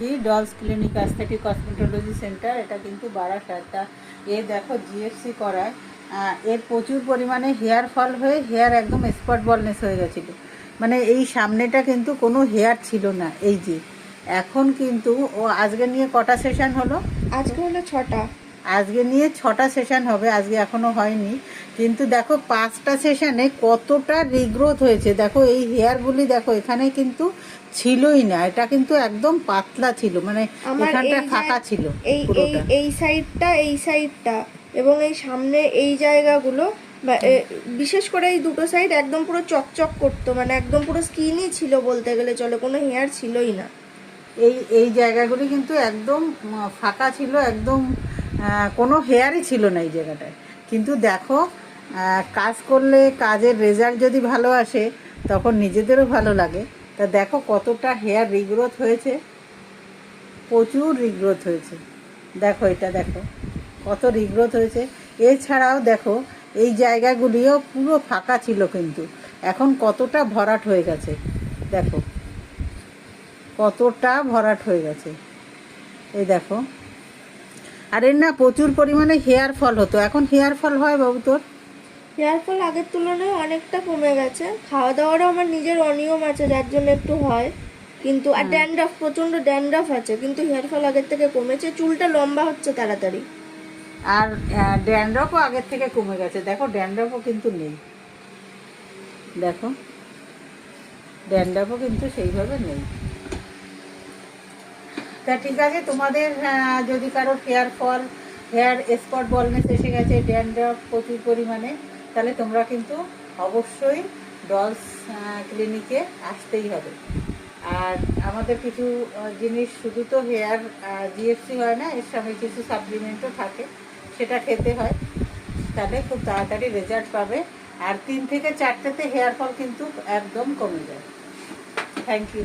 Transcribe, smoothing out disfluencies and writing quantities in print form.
Dolls clinic aesthetic cosmetology centre, এটা কিন্তু বারাসাতটা। এ দেখো জিএফসি করায় এর প্রচুর পরিমাণে হেয়ার ফল হয়ে হেয়ার একদম স্পট বলনেস হয়ে গেছিলো। মানে এই সামনেটা কিন্তু কোনো হেয়ার ছিল না, এই যে এখন কিন্তু ও আজকে নিয়ে কটা সেশন হলো? আজকে হলো 6টা। আজকে নিয়ে 6টা সেশন হবে, আজকে এখনো হয়নি। কিন্তু দেখো 5টা সেশনে কতটা রিগ্রোথ হয়েছে। দেখো এই হেয়ারগুলি দেখো এখানে কিন্তু ছিলই না, এটা কিন্তু একদম পাতলা ছিল, মানে আমার এখানটা এই ফাঁকা ছিল এই এই পুরোটা। এই সাইডটা এবং এই সামনে এই জায়গাগুলো বিশেষ করে এই দুটো সাইড একদম পুরো চকচক করতো, মানে একদম পুরো স্কিনই ছিল বলতে গেলে চলে, কোনো হেয়ার ছিলই না। এই এই জায়গাগুলি কিন্তু একদম ফাঁকা ছিল, একদম কোনো হেয়ারই ছিল না এই জায়গাটায়। কিন্তু দেখো কাজ করলে কাজের রেজাল্ট যদি ভালো আসে তখন নিজেদেরও ভালো লাগে। তা দেখো কতটা হেয়ার রিগ্রোথ হয়েছে, প্রচুর রিগ্রোথ হয়েছে। দেখো এটা দেখো কত রিগ্রোথ হয়েছে। এছাড়াও দেখো এই জায়গাগুলিও পুরো ফাঁকা ছিল, কিন্তু এখন কতটা ভরাট হয়ে গেছে। দেখো কতটা ভরাট হয়ে গেছে, এই দেখো। আর এর না প্রচুর পরিমাণে হেয়ার ফল হতো, এখন হেয়ার ফল হয় বাবু তোর? হেয়ার ফল আগের তুলনায় অনেকটা কমে গেছে। খাওয়া দাওয়ারও আমার নিজের অনিয়ম আছে, যার জন্য একটু হয়। কিন্তু আর ড্যান্ড্রাফ, প্রচন্ড ড্যান্ড্রাফ আছে, কিন্তু হেয়ার ফল আগের থেকে কমেছে। চুলটা লম্বা হচ্ছে তাড়াতাড়ি। আর ড্যান্ড্রফও আগের থেকে কমে গেছে। দেখো ড্যান্ড্রফও কিন্তু নেই, দেখো ড্যান্ড্রফও কিন্তু সেইভাবে নেই। তা ঠিক আছে, তোমাদের যদি কারো hair fall, hair spot baldness এসে গেছে, ড্যান্ড্রফ প্রচুর পরিমাণে, তাহলে তোমরা কিন্তু অবশ্যই ডলস ক্লিনিকে আসতেই হবে। আর আমাদের কিছু জিনিস, শুধু তো হেয়ার জিএফসি হয় না, এর সঙ্গে কিছু সাপ্লিমেন্টও থাকে, সেটা খেতে হয়। তাহলে খুব তাড়াতাড়ি রেজাল্ট পাবে। আর 3 থেকে 4টেতে হেয়ার ফল কিন্তু একদম কমে যায়। Thank you.